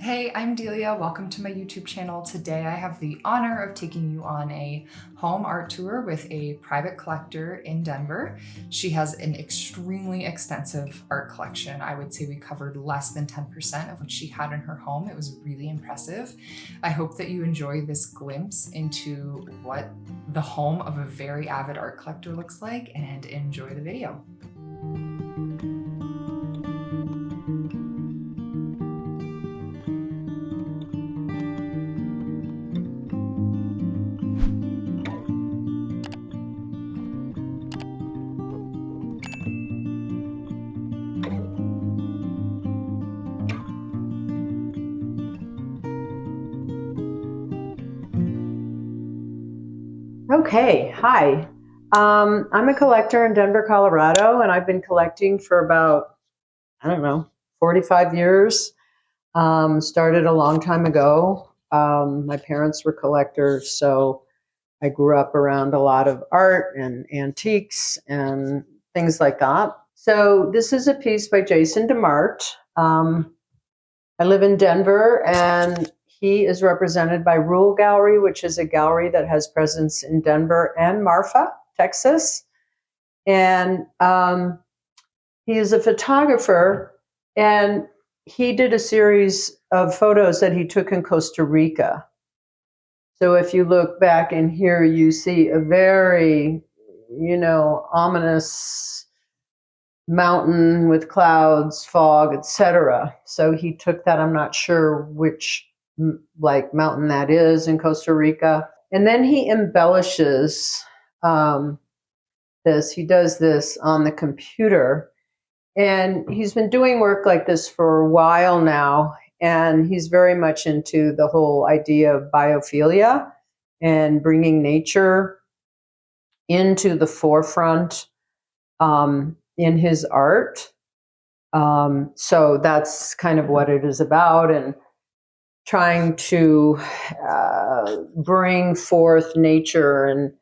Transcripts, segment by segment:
Hey, I'm Delia. Welcome to my YouTube channel. Today I have the honor of taking you on a home art tour with a private collector in Denver. She has an extremely extensive art collection. I would say we covered less than 10% of what she had in her home. It was really impressive. I hope that you enjoy this glimpse into what the home of a very avid art collector looks like, and enjoy the video. Okay, hi. I'm a collector in Denver, Colorado, and I've been collecting for about, 45 years. Started a long time ago. My parents were collectors, so I grew up around a lot of art and antiques and things like that. So this is a piece by Jason DeMart. I live in Denver, and he is represented by Rule Gallery, which is a gallery that has presence in Denver and Marfa, Texas. And he is a photographer, and he did a series of photos that he took in Costa Rica. So if you look back in here, you see a very, ominous mountain with clouds, fog, etc. So he took that. I'm not sure which mountain that is in Costa Rica. And then he embellishes this. He does this on the computer. And he's been doing work like this for a while now. And he's very much into the whole idea of biophilia and bringing nature into the forefront in his art. So that's kind of what it is about, and trying to bring forth nature and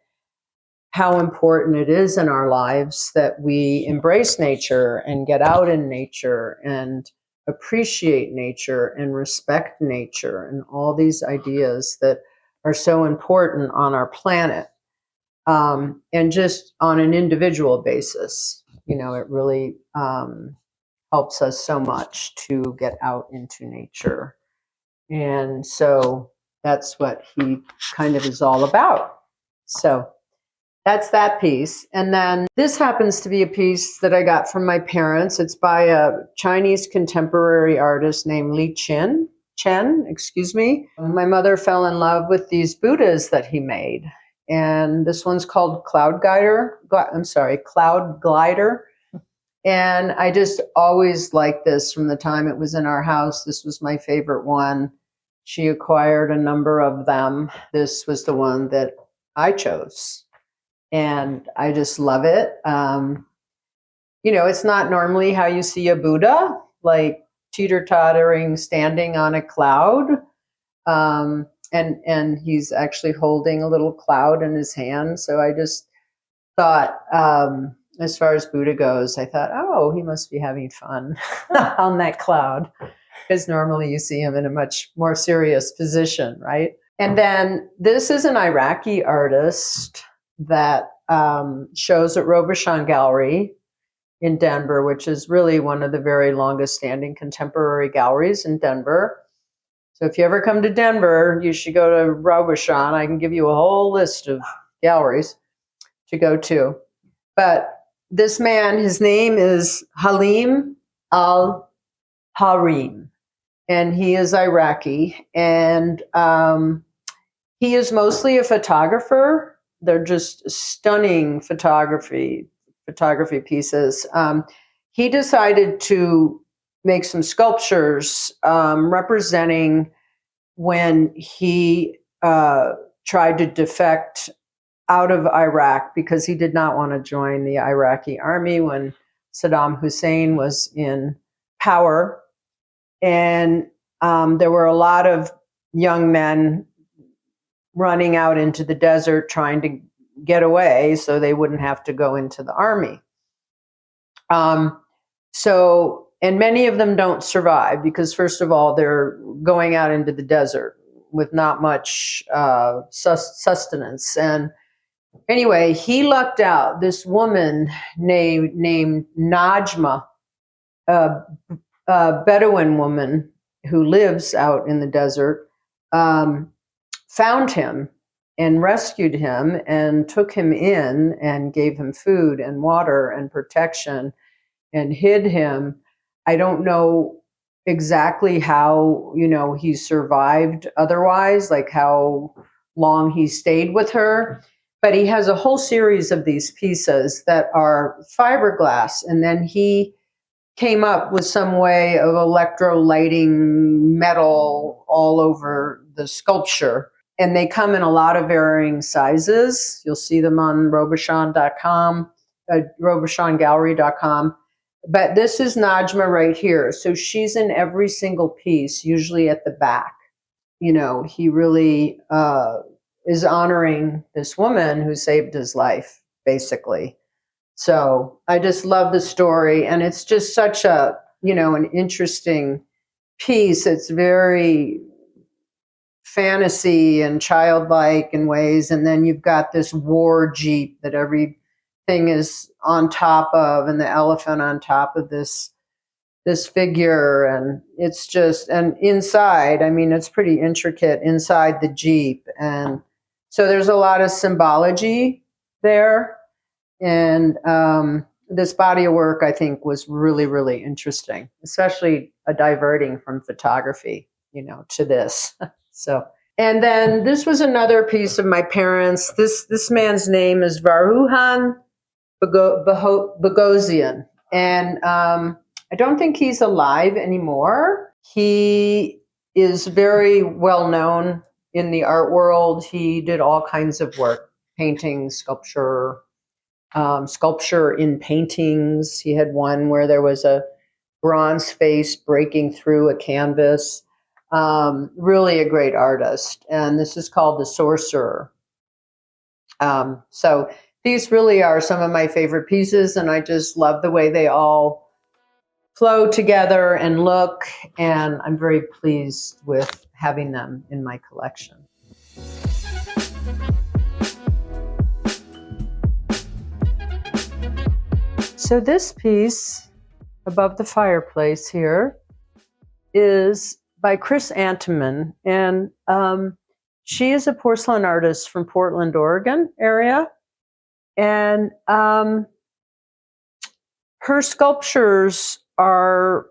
how important it is in our lives that we embrace nature and get out in nature and appreciate nature and respect nature and all these ideas that are so important on our planet. And just on an individual basis, it really helps us so much to get out into nature. And so that's what he kind of is all about. So that's that piece. And then this happens to be a piece that I got from my parents. It's by a Chinese contemporary artist named Li Chen. My mother fell in love with these Buddhas that he made. And this one's called Cloud Glider. And I just always liked this from the time it was in our house. This was my favorite one. She acquired a number of them. This was the one that I chose. And I just love it. It's not normally how you see a Buddha, like teeter-tottering, standing on a cloud. And he's actually holding a little cloud in his hand. So I just thought, as far as Buddha goes, I thought, oh, he must be having fun on that cloud, because normally you see him in a much more serious position, right? And then this is an Iraqi artist that shows at Robuchon Gallery in Denver, which is really one of the very longest standing contemporary galleries in Denver. So if you ever come to Denver, you should go to Robuchon. I can give you a whole list of galleries to go to. But this man, his name is Halim al-Harim, and he is Iraqi. And he is mostly a photographer. They're just stunning photography pieces. He decided to make some sculptures representing when he tried to defect out of Iraq because he did not want to join the Iraqi army when Saddam Hussein was in power. And there were a lot of young men running out into the desert trying to get away so they wouldn't have to go into the army. And many of them don't survive because, first of all, they're going out into the desert with not much sustenance. And anyway, he lucked out. This woman named Najma, a Bedouin woman who lives out in the desert, found him and rescued him and took him in and gave him food and water and protection and hid him. I don't know exactly how, he survived otherwise, like how long he stayed with her. But he has a whole series of these pieces that are fiberglass. And then he came up with some way of electrolyting metal all over the sculpture. And they come in a lot of varying sizes. You'll see them on robuchon.com, robuchongallery.com. But this is Najma right here. So she's in every single piece, usually at the back. He really is honoring this woman who saved his life, basically. So I just love the story. And it's just such an interesting piece. It's very fantasy and childlike in ways. And then you've got this war jeep that everything is on top of, and the elephant on top of this figure. And it's just, and inside, it's pretty intricate inside the jeep. And so there's a lot of symbology there. And this body of work, I think, was really, really interesting, especially diverting from photography, to this. So, and then this was another piece of my parents. This man's name is Varouhan Bogosian. And I don't think he's alive anymore. He is very well known in the art world. He did all kinds of work, painting, sculpture in paintings. He had one where there was a bronze face breaking through a canvas. Really a great artist. And this is called the Sorcerer. So these really are some of my favorite pieces, and I just love the way they all flow together and look, and I'm very pleased with having them in my collection. So this piece above the fireplace here is by Chris Anteman, and she is a porcelain artist from Portland, Oregon area, and her sculptures are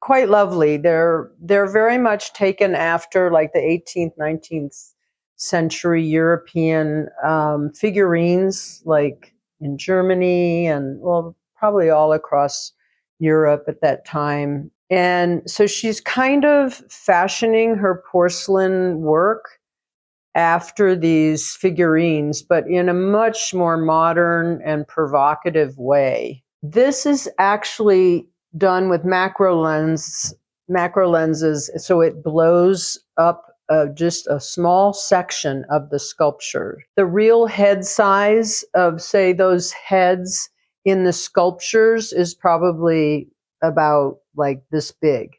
quite lovely. They're very much taken after like the 18th, 19th century European figurines, like in Germany and probably all across Europe at that time. And so she's kind of fashioning her porcelain work after these figurines, but in a much more modern and provocative way. This is actually done with macro lenses, so it blows up just a small section of the sculpture. The real head size of, say, those heads in the sculptures is probably about like this big.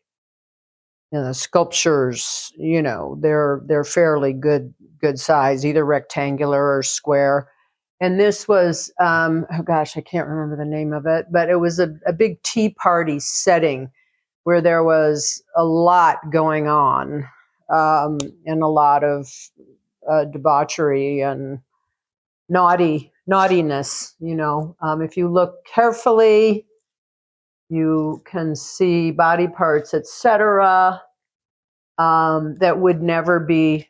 The sculptures, they're fairly good size, either rectangular or square. And this was, I can't remember the name of it, but it was a big tea party setting where there was a lot going on, and a lot of debauchery and naughtiness. If you look carefully, you can see body parts, etc., that would never be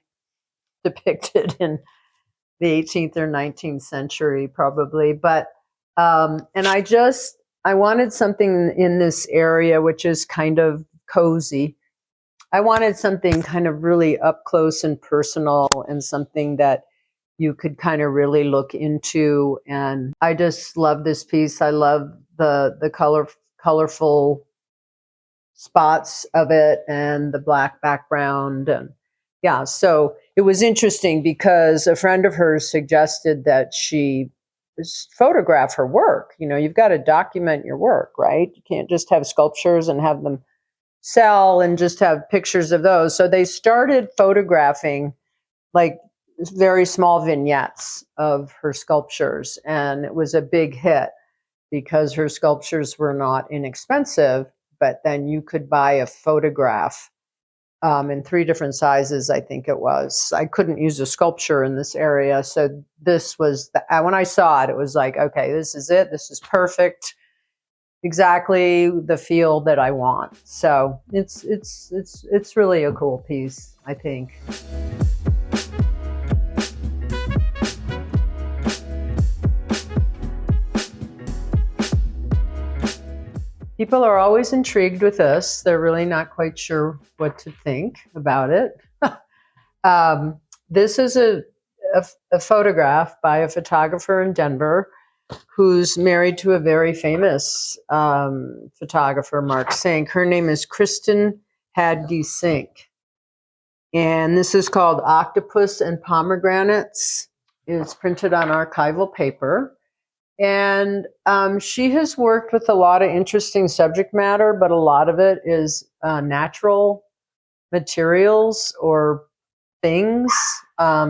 depicted in the 18th or 19th century, probably. But and I wanted something in this area which is kind of cozy. I wanted something kind of really up close and personal, and something that you could kind of really look into. And I just love this piece. I love the colorful spots of it and the black background. And yeah, so it was interesting because a friend of hers suggested that she photograph her work. You've got to document your work, right? You can't just have sculptures and have them sell and just have pictures of those. So they started photographing like very small vignettes of her sculptures. And it was a big hit because her sculptures were not inexpensive, but then you could buy a photograph in 3 different sizes, I think it was. I couldn't use a sculpture in this area. So this was, when I saw it, it was like, okay, this is it. This is perfect. Exactly the feel that I want. So it's really a cool piece, I think. People are always intrigued with this. They're really not quite sure what to think about it. This is a photograph by a photographer in Denver who's married to a very famous photographer, Mark Sink. Her name is Kristen Hadge Sink. And this is called Octopus and Pomegranates. It's printed on archival paper. And she has worked with a lot of interesting subject matter, but a lot of it is natural materials or things,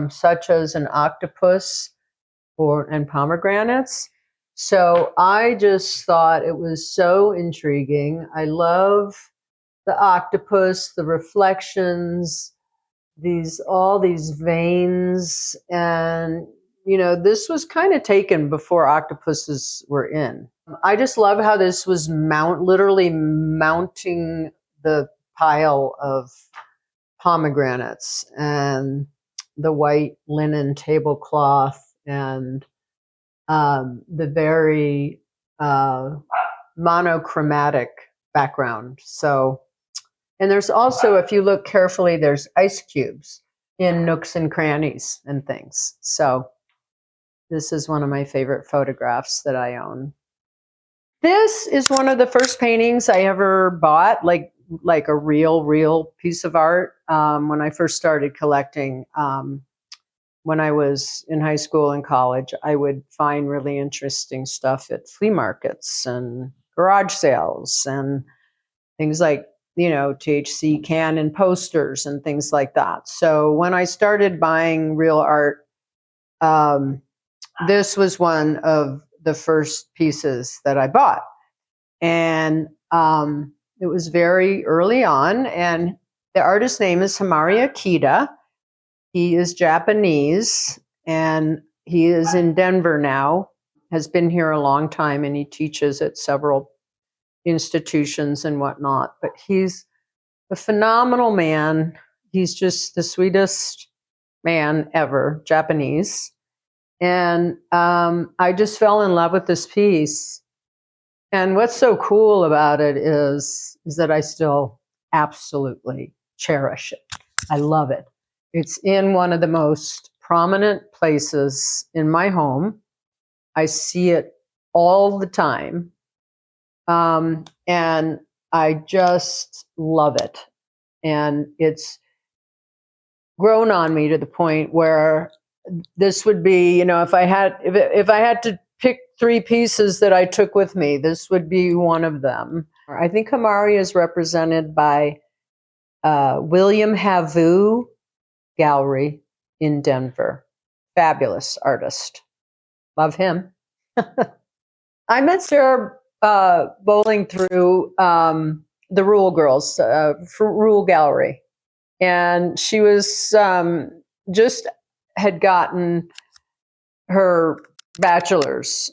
such as an octopus and pomegranates. So I just thought it was so intriguing. I love the octopus, the reflections, all these veins, and this was kind of taken before octopuses were in. I just love how this was literally mounting the pile of pomegranates and the white linen tablecloth and the very monochromatic background. So, and there's also, if you look carefully, there's ice cubes in nooks and crannies and things. So this is one of my favorite photographs that I own. This is one of the first paintings I ever bought, like a real piece of art. When I first started collecting, when I was in high school and college, I would find really interesting stuff at flea markets and garage sales and things like, THC can and posters and things like that. So when I started buying real art, this was one of the first pieces that I bought. And it was very early on. And the artist's name is Himari Akita. He is Japanese, and he is in Denver now, has been here a long time, and he teaches at several institutions and whatnot. But he's a phenomenal man. He's just the sweetest man ever, Japanese. And I just fell in love with this piece. And what's so cool about it is that I still absolutely cherish it. I love it. It's in one of the most prominent places in my home. I see it all the time. And I just love it. And it's grown on me to the point where this would be, if I had to pick 3 pieces that I took with me, this would be one of them. I think Himari is represented by William Havu Gallery in Denver. Fabulous artist. Love him. I met Sarah bowling through the Rule Girls, Rule Gallery. And she was just had gotten her bachelor's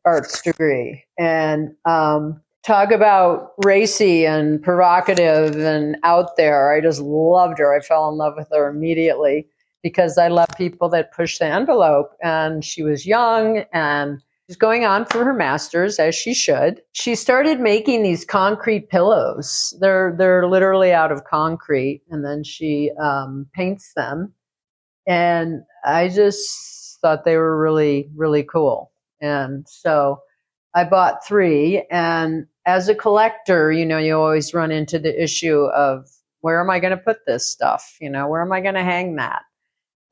arts degree. And talk about racy and provocative and out there. I just loved her. I fell in love with her immediately because I love people that push the envelope. And she was young and she's going on for her master's, as she should. She started making these concrete pillows. They're literally out of concrete, and then she paints them. And I just thought they were really, really cool. And so I bought 3. And as a collector, you always run into the issue of, where am I going to put this stuff? Where am I going to hang that?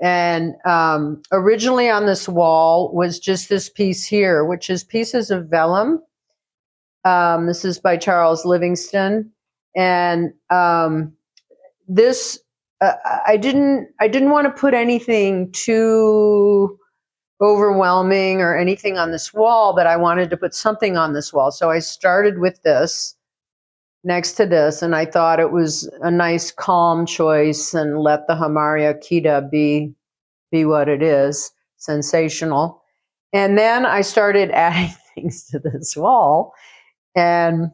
And originally on this wall was just this piece here, which is pieces of vellum. This is by Charles Livingston. And this I didn't want to put anything too overwhelming or anything on this wall, but I wanted to put something on this wall. So I started with this next to this, and I thought it was a nice calm choice, and let the Hamaria Kita be what it is, sensational. And then I started adding things to this wall. And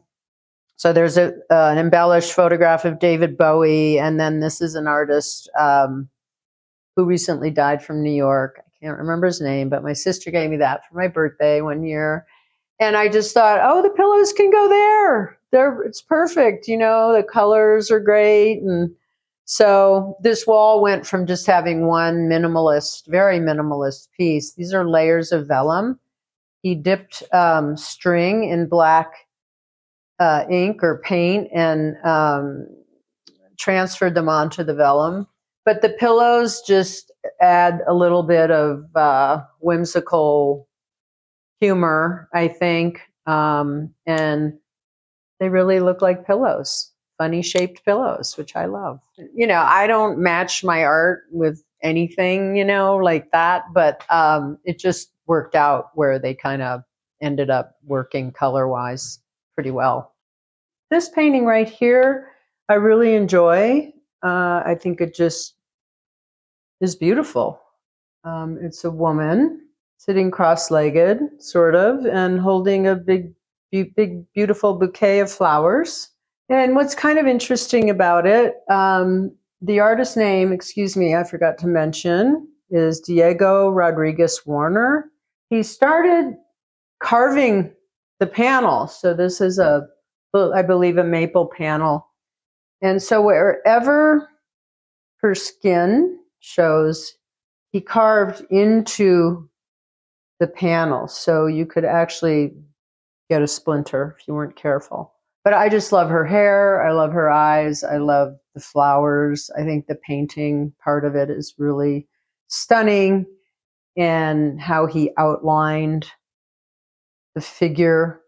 so there's an embellished photograph of David Bowie, and then this is an artist who recently died from New York. I can't remember his name, but my sister gave me that for my birthday one year. And I just thought, oh, the pillows can go there. It's perfect. You know, the colors are great. And so this wall went from just having one minimalist, very minimalist piece. These are layers of vellum. He dipped string in black ink or paint and transferred them onto the vellum. But the pillows just add a little bit of whimsical humor, I think. And they really look like pillows, funny shaped pillows, which I love. You know, I don't match my art with anything, you know, like that, but it just worked out where they kind of ended up working color-wise pretty well. This painting right here, I really enjoy. I think it just is beautiful. It's a woman sitting cross-legged, sort of, and holding a big, beautiful bouquet of flowers. And what's kind of interesting about it, the artist's name, excuse me, I forgot to mention, is Diego Rodriguez Warner. He started carving the panel. So this is I believe, a maple panel. And so wherever her skin shows, he carved into the panel. So you could actually get a splinter if you weren't careful. But I just love her hair. I love her eyes. I love the flowers. I think the painting part of it is really stunning, and how he outlined the figure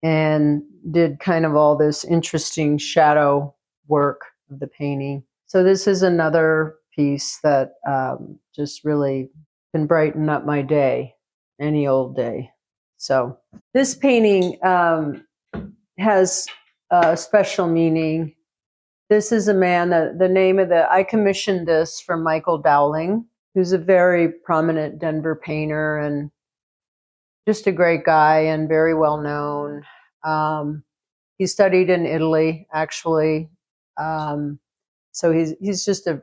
and did kind of all this interesting shadow work of the painting. So this is another piece that just really can brighten up my day, any old day. So this painting has a special meaning. This is a man, I commissioned this from Michael Dowling, who's a very prominent Denver painter and just a great guy and very well known. He studied in Italy, actually. So he's just a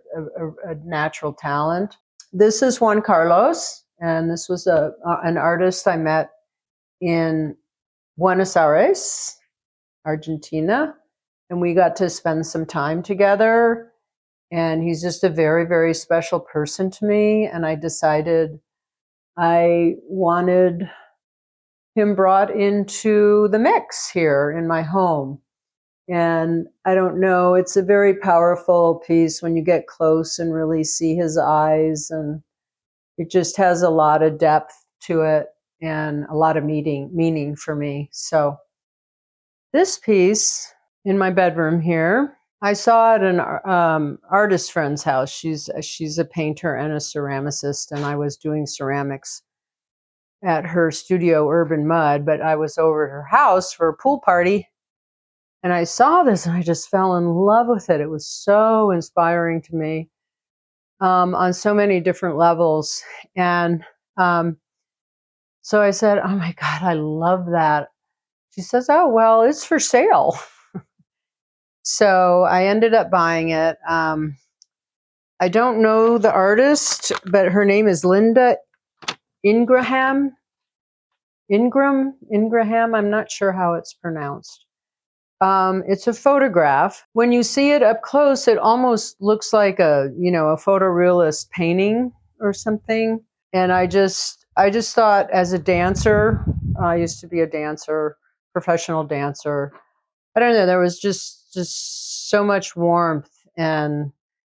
natural talent. This is Juan Carlos, and this was an artist I met in Buenos Aires, Argentina, and we got to spend some time together. And he's just a very, very special person to me. And I decided I wanted him brought into the mix here in my home. And I don't know, it's a very powerful piece when you get close and really see his eyes, and it just has a lot of depth to it and a lot of meaning for me. So this piece in my bedroom here, I saw at an artist friend's house. She's a painter and a ceramicist, and I was doing ceramics at her studio, Urban Mud, but I was over at her house for a pool party, and I saw this and I just fell in love with it. It was so inspiring to me on so many different levels. And so I said, oh my God, I love that. She says, oh, well, it's for sale. So I ended up buying it. I don't know the artist, but her name is Linda Ingraham. Ingraham, I'm not sure how it's pronounced. It's a photograph. When you see it up close, it almost looks like a photorealist painting or something. And I just thought, as a dancer, I used to be a dancer, professional dancer. I don't know, there was just so much warmth and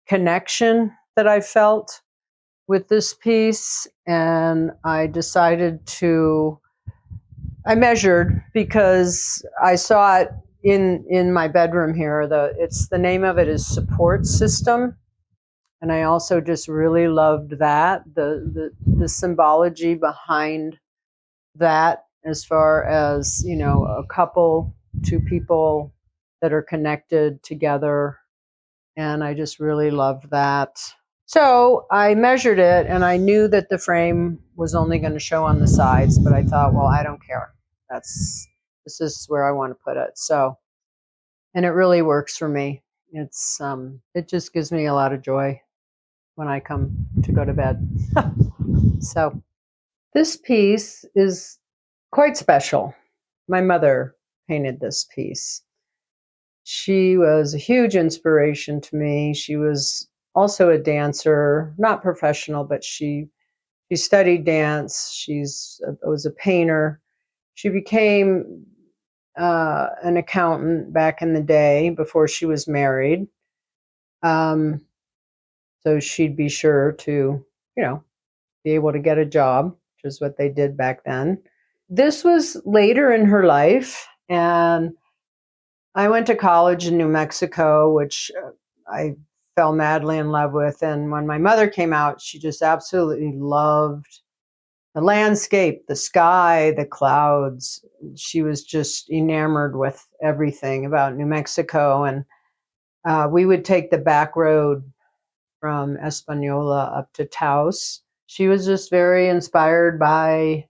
connection that I felt with this piece. And I decided I measured, because I saw it in my bedroom here. The name of it is Support System, and I also just really loved that the symbology behind that, as far as, you know, a couple, two people that are connected together, and I just really loved that. So I measured it, and I knew that the frame was only going to show on the sides, but I thought, well, I don't care. This is where I want to put it. So, and it really works for me. It just gives me a lot of joy when I come to go to bed. So this piece is quite special. My mother painted this piece. She was a huge inspiration to me. She was also a dancer, not professional, but she studied dance. Was a painter. She became an accountant back in the day before she was married. So she'd be sure to, you know, be able to get a job, which is what they did back then. This was later in her life, and I went to college in New Mexico, which I fell madly in love with. And when my mother came out, she just absolutely loved the landscape, the sky, the clouds. She was just enamored with everything about New Mexico. And we would take the back road from Espanola up to Taos. She was just very inspired by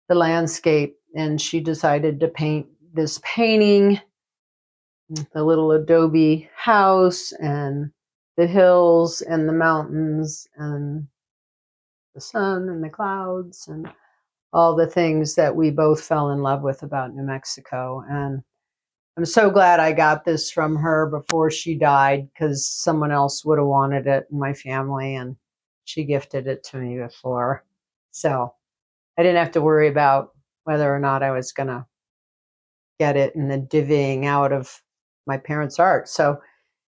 the landscape, and she decided to paint this painting, the little adobe house and the hills and the mountains and the sun and the clouds and all the things that we both fell in love with about New Mexico. And I'm so glad I got this from her before she died, because someone else would have wanted it in my family, and she gifted it to me before. So I didn't have to worry about whether or not I was going to get it and the divvying out of my parents' art. So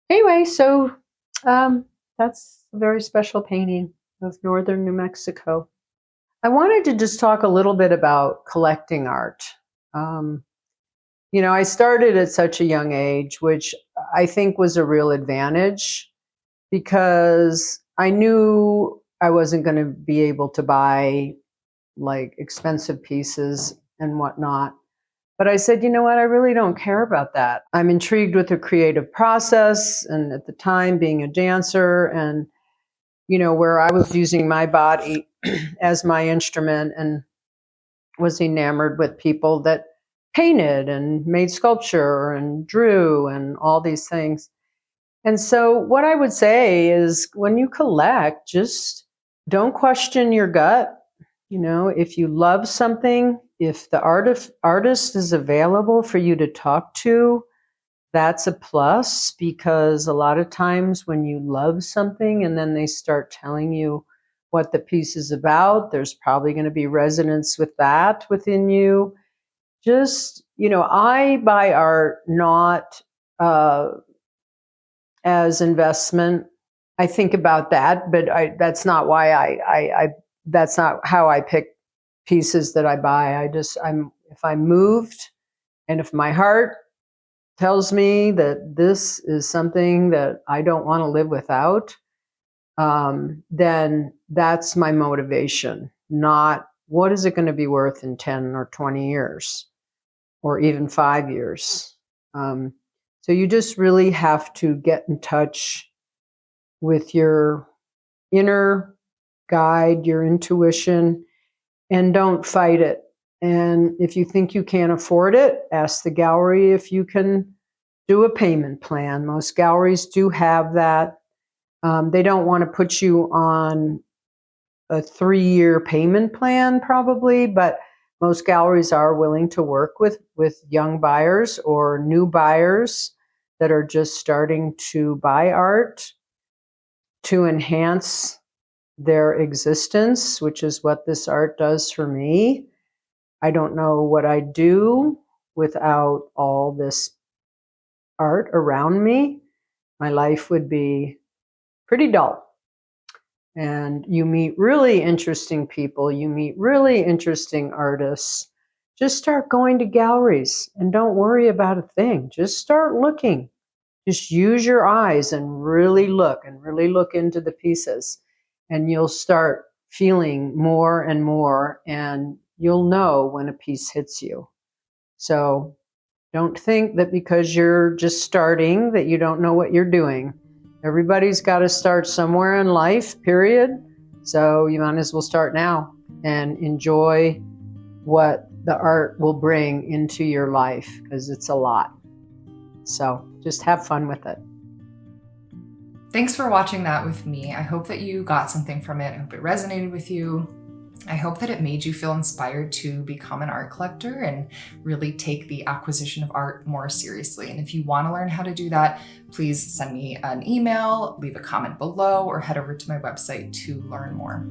anyway, that's a very special painting of northern New Mexico. I wanted to just talk a little bit about collecting art. You know, I started at such a young age, which I think was a real advantage, because I knew I wasn't going to be able to buy like expensive pieces and whatnot. But I said, you know what, I really don't care about that. I'm intrigued with the creative process, and at the time being a dancer, and, you know, where I was using my body as my instrument, and was enamored with people that painted and made sculpture and drew and all these things. And so what I would say is, when you collect, just don't question your gut. You know, if you love something, if the artist is available for you to talk to, that's a plus, because a lot of times when you love something and then they start telling you what the piece is about, there's probably going to be resonance with that within you. Just, you know, I buy art not as investment. I think about that, but that's not why that's not how I pick pieces that I buy. If I'm moved, and if my heart tells me that this is something that I don't want to live without, then that's my motivation, not what is it going to be worth in 10 or 20 years or even 5 years. So you just really have to get in touch with your inner guide, your intuition, and don't fight it. And if you think you can't afford it, ask the gallery if you can do a payment plan. Most galleries do have that. They don't want to put you on a 3-year payment plan probably, but most galleries are willing to work with young buyers or new buyers that are just starting to buy art to enhance their existence, which is what this art does for me. I don't know what I'd do without all this art around me. My life would be pretty dull. And you meet really interesting people, you meet really interesting artists, just start going to galleries and don't worry about a thing. Just start looking. Just use your eyes and really look into the pieces. And you'll start feeling more and more, and you'll know when a piece hits you. So don't think that because you're just starting that you don't know what you're doing. Everybody's got to start somewhere in life, period. So you might as well start now and enjoy what the art will bring into your life, because it's a lot. So just have fun with it. Thanks for watching that with me. I hope that you got something from it. I hope it resonated with you. I hope that it made you feel inspired to become an art collector and really take the acquisition of art more seriously. And if you want to learn how to do that, please send me an email, leave a comment below, or head over to my website to learn more.